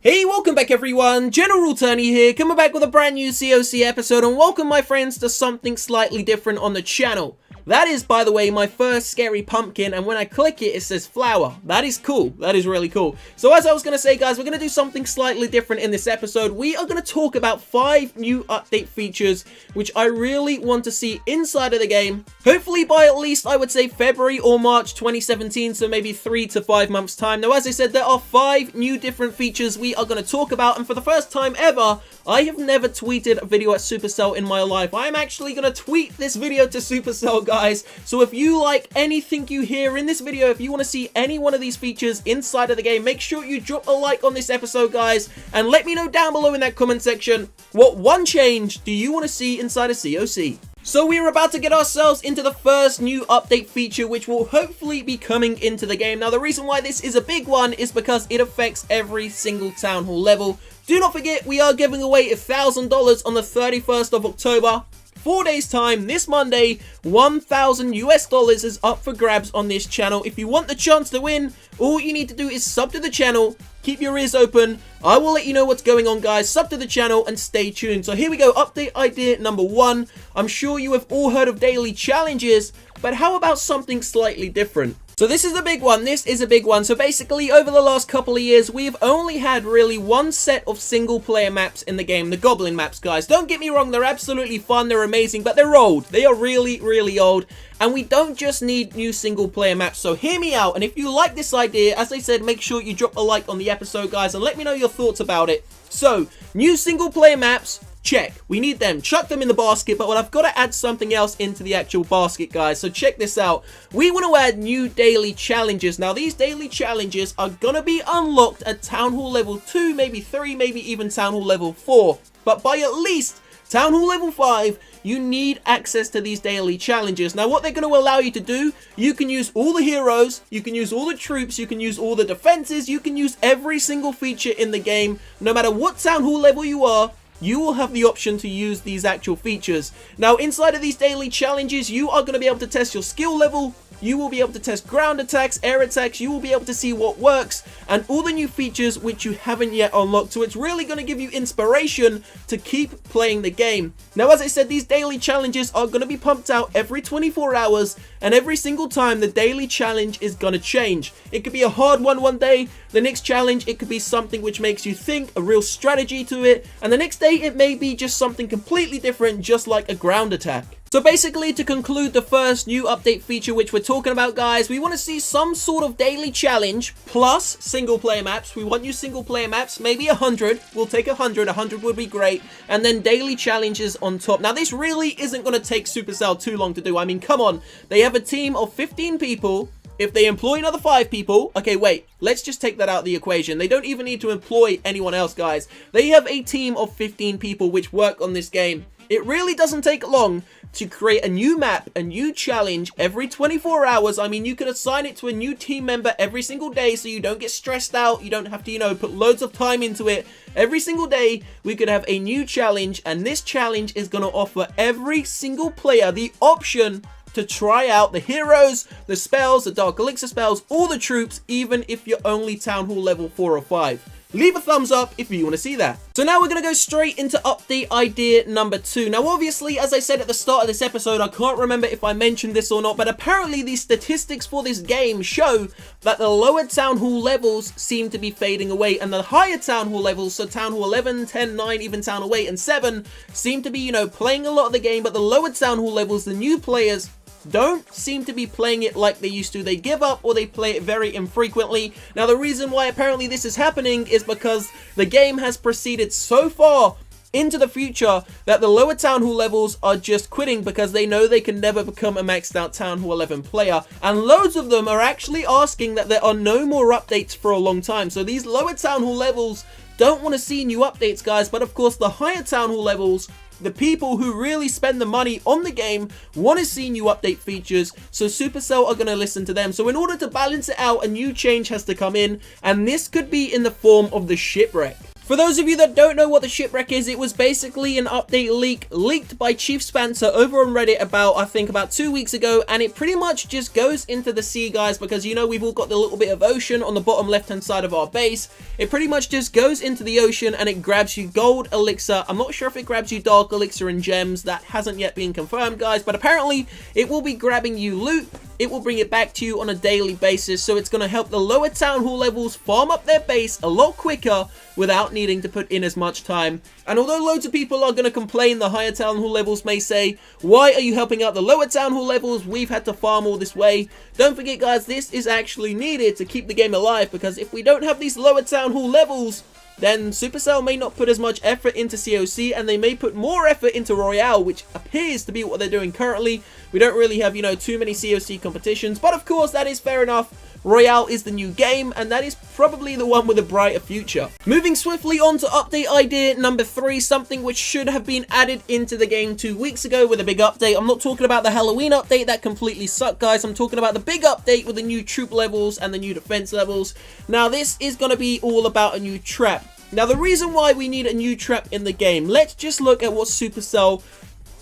Hey, welcome back everyone, General Turney here, coming back with a brand new COC episode, and welcome my friends to something slightly different on the channel. That is, by the way, my first scary pumpkin, and when I click it, it says flower. That is cool. That is really cool. So as I was going to say, guys, we're going to do something slightly different in this episode. We are going to talk about 5 new update features, which I really want to see inside of the game. Hopefully by at least, I would say, February or March 2017, so maybe 3 to 5 months time. Now, as I said, there are 5 new different features we are going to talk about, and for the first time ever, I have never tweeted a video at Supercell in my life. I am actually going to tweet this video to Supercell, guys. So if you like anything you hear in this video, if you want to see any one of these features inside of the game, make sure you drop a like on this episode, guys, and let me know down below in that comment section, what one change do you want to see inside of COC? So we are about to get ourselves into the first new update feature, which will hopefully be coming into the game. Now, the reason why this is a big one is because it affects every single Town Hall level. Do not forget, we are giving away $1,000 on the 31st of October. 4 days time, this Monday, $1,000 is up for grabs on this channel. If you want the chance to win, all you need to do is sub to the channel, keep your ears open. I will let you know what's going on, guys. Sub to the channel and stay tuned. So here we go, update idea number 1. I'm sure you have all heard of daily challenges, but how about something slightly different? So this is a big one. This is a big one. So basically, over the last couple of years, we've only had really one set of single player maps in the game, the Goblin maps, guys. Don't get me wrong, they're absolutely fun, they're amazing, but they're old. They are really, really old. And we don't just need new single player maps, so hear me out. And if you like this idea, as I said, make sure you drop a like on the episode, guys, and let me know your thoughts about it. So, new single player maps. Check. We need them. Chuck them in the basket, but I've got to add something else into the actual basket, guys. So check this out. We want to add new daily challenges. Now, these daily challenges are going to be unlocked at Town Hall level 2, maybe 3, maybe even Town Hall level 4. But by at least Town Hall level 5, you need access to these daily challenges. Now, what they're going to allow you to do, you can use all the heroes, you can use all the troops, you can use all the defenses, you can use every single feature in the game. No matter what Town Hall level you are, you will have the option to use these actual features. Now, inside of these daily challenges, you are going to be able to test your skill level. You will be able to test ground attacks, air attacks. You will be able to see what works and all the new features which you haven't yet unlocked. So it's really going to give you inspiration to keep playing the game. Now, as I said, these daily challenges are going to be pumped out every 24 hours, and every single time the daily challenge is going to change. It could be a hard one day. The next challenge, it could be something which makes you think, a real strategy to it, and the next day it may be just something completely different, just like a ground attack. So basically, to conclude the first new update feature which we're talking about, guys, we want to see some sort of daily challenge plus single player maps. We want you single player maps, maybe 100. We'll take 100. 100 would be great. And then daily challenges on top. Now, this really isn't going to take Supercell too long to do. I mean, come on. They have a team of 15 people. If they employ another 5 people, okay, wait, let's just take that out of the equation. They don't even need to employ anyone else, guys. They have a team of 15 people which work on this game. It really doesn't take long to create a new map, a new challenge every 24 hours. I mean, you can assign it to a new team member every single day so you don't get stressed out. You don't have to, you know, put loads of time into it. Every single day, we could have a new challenge, and this challenge is going to offer every single player the option to try out the heroes, the spells, the Dark Elixir spells, all the troops, even if you're only Town Hall level 4 or 5. Leave a thumbs up if you want to see that. So now we're going to go straight into update idea number 2. Now, obviously, as I said at the start of this episode, I can't remember if I mentioned this or not, but apparently the statistics for this game show that the lower Town Hall levels seem to be fading away, and the higher Town Hall levels, so Town Hall 11, 10, 9, even Town Hall 8 and 7, seem to be, you know, playing a lot of the game, but the lower Town Hall levels, the new players, don't seem to be playing it like they used to. They give up or they play it very infrequently. Now, the reason why apparently this is happening is because the game has proceeded so far into the future that the lower Town Hall levels are just quitting because they know they can never become a maxed out Town Hall 11 player, and loads of them are actually asking that there are no more updates for a long time. So these lower Town Hall levels don't want to see new updates, guys, but of course the higher Town Hall levels, the people who really spend the money on the game, want to see new update features, so Supercell are going to listen to them. So in order to balance it out, a new change has to come in, and this could be in the form of the shipwreck. For those of you that don't know what the Shipwreck is, it was basically an update leaked by Chief Spencer over on Reddit I think about 2 weeks ago, and it pretty much just goes into the sea, guys, because you know we've all got the little bit of ocean on the bottom left hand side of our base. It pretty much just goes into the ocean and it grabs you gold, elixir. I'm not sure if it grabs you dark elixir and gems. That hasn't yet been confirmed, guys, but apparently it will be grabbing you loot. It will bring it back to you on a daily basis, so it's going to help the lower town hall levels farm up their base a lot quicker without needing to put in as much time. And although loads of people are going to complain, the higher town hall levels may say, why are you helping out the lower town hall levels? We've had to farm all this way. Don't forget, guys, this is actually needed to keep the game alive, because if we don't have these lower town hall levels, then Supercell may not put as much effort into COC, and they may put more effort into Royale, which appears to be what they're doing currently. We don't really have, you know, too many COC competitions, but of course, that is fair enough. Royale is the new game, and that is probably the one with a brighter future. Moving swiftly on to update idea number 3, something which should have been added into the game 2 weeks ago with a big update. I'm not talking about the Halloween update, that completely sucked, guys. I'm talking about the big update with the new troop levels and the new defense levels. Now, this is going to be all about a new trap. Now, the reason why we need a new trap in the game, let's just look at what Supercell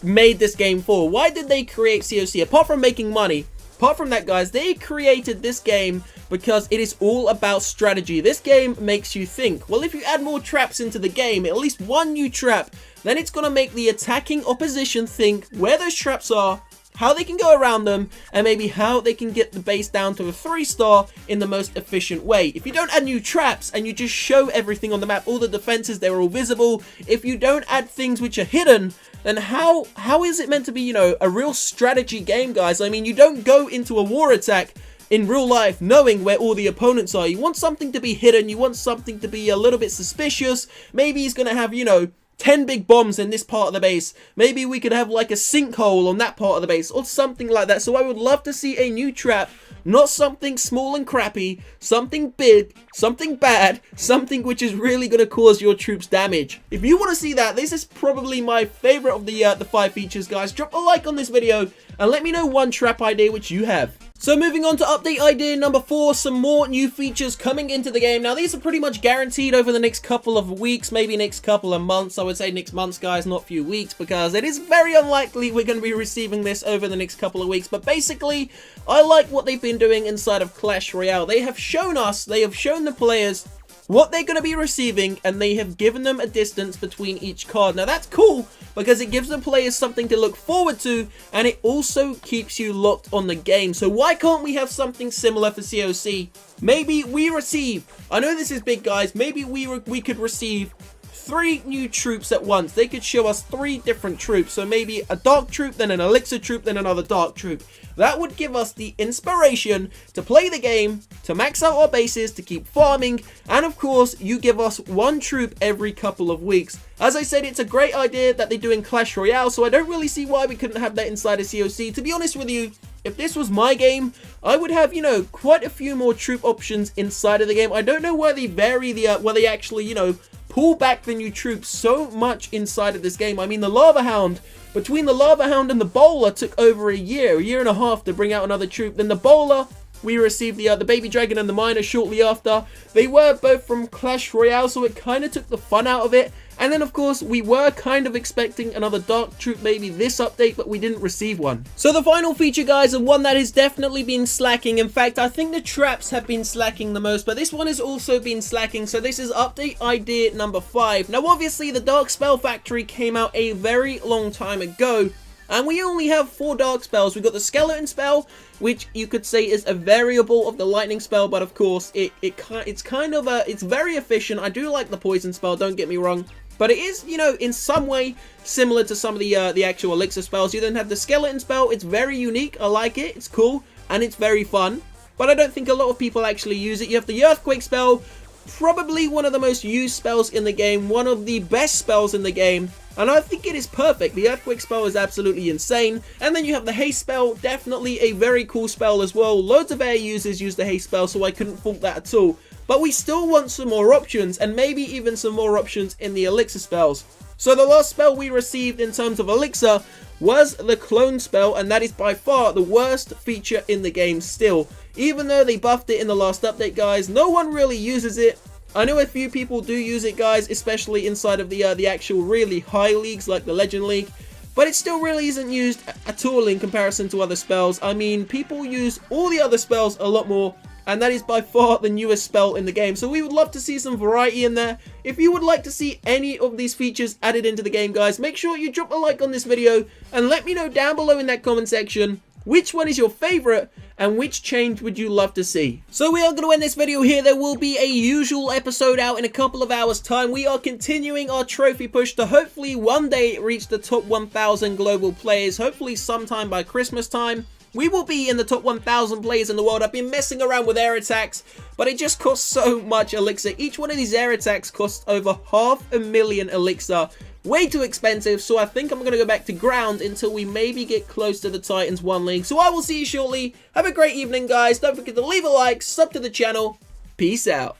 made this game for. Why did they create COC? Apart from making money, apart from that, guys, they created this game because it is all about strategy. This game makes you think. Well, if you add more traps into the game, at least one new trap, then it's going to make the attacking opposition think where those traps are, how they can go around them, and maybe how they can get the base down to a 3-star in the most efficient way. If you don't add new traps and you just show everything on the map, all the defenses, they're all visible, if you don't add things which are hidden, then how is it meant to be, you know, a real strategy game, guys? I mean, you don't go into a war attack in real life knowing where all the opponents are. You want something to be hidden, you want something to be a little bit suspicious. Maybe he's going to have, you know, 10 big bombs in this part of the base. Maybe we could have like a sinkhole on that part of the base or something like that. So I would love to see a new trap, not something small and crappy, something big, something bad, something which is really going to cause your troops damage. If you want to see that, this is probably my favorite of the 5 features, guys. Drop a like on this video and let me know one trap idea which you have. So moving on to update idea number 4, some more new features coming into the game. Now, these are pretty much guaranteed over the next couple of weeks, maybe next couple of months. I would say next months, guys, not few weeks, because it is very unlikely we're going to be receiving this over the next couple of weeks. But basically, I like what they've been doing inside of Clash Royale. They have shown us, they have shown the players what they're going to be receiving, and they have given them a distance between each card. Now, that's cool because it gives the players something to look forward to, and it also keeps you locked on the game. So why can't we have something similar for COC? Maybe we receive, I know this is big, guys, maybe we could receive 3 new troops at once. They could show us 3 different troops. So maybe a dark troop, then an elixir troop, then another dark troop. That would give us the inspiration to play the game, to max out our bases, to keep farming, and of course, you give us 1 troop every couple of weeks. As I said, it's a great idea that they do in Clash Royale, so I don't really see why we couldn't have that inside of COC. To be honest with you, if this was my game, I would have, you know, quite a few more troop options inside of the game. I don't know why they vary where they actually, you know, pull back the new troops so much inside of this game. I mean, the Lava Hound, between the Lava Hound and the Bowler took over a year and a half to bring out another troop. Then the Bowler, we received the Baby Dragon and the Miner shortly after. They were both from Clash Royale, so it kind of took the fun out of it. And then, of course, we were kind of expecting another Dark Troop maybe this update, but we didn't receive one. So the final feature, guys, and one that has definitely been slacking. In fact, I think the traps have been slacking the most, but this one has also been slacking. So this is update idea number 5. Now, obviously, the Dark Spell Factory came out a very long time ago, and we only have 4 dark spells. We've got the Skeleton Spell, which you could say is a variable of the Lightning Spell, but of course, it's very efficient. I do like the Poison Spell, don't get me wrong. But it is, you know, in some way similar to some of the actual elixir spells. You then have the Skeleton Spell. It's very unique. I like it. It's cool. And it's very fun. But I don't think a lot of people actually use it. You have the Earthquake Spell. Probably one of the most used spells in the game. One of the best spells in the game. And I think it is perfect. The Earthquake Spell is absolutely insane. And then you have the Haste Spell. Definitely a very cool spell as well. Loads of air users use the Haste Spell, so I couldn't fault that at all. But we still want some more options, and maybe even some more options in the elixir spells. So the last spell we received in terms of elixir was the Clone Spell, and that is by far the worst feature in the game still. Even though they buffed it in the last update, guys, no one really uses it. I know a few people do use it, guys, especially inside of the actual really high leagues like the Legend League, but it still really isn't used at all in comparison to other spells. I mean, people use all the other spells a lot more, and that is by far the newest spell in the game. So we would love to see some variety in there. If you would like to see any of these features added into the game, guys, make sure you drop a like on this video and let me know down below in that comment section which one is your favorite and which change would you love to see. So we are going to end this video here. There will be a usual episode out in a couple of hours time. We are continuing our trophy push to hopefully one day reach the top 1,000 global players, hopefully sometime by Christmas time. We will be in the top 1,000 players in the world. I've been messing around with air attacks, but it just costs so much elixir. Each one of these air attacks costs over 500,000 elixir. Way too expensive, so I think I'm going to go back to ground until we maybe get close to the Titans 1 League. So I will see you shortly. Have a great evening, guys. Don't forget to leave a like, sub to the channel. Peace out.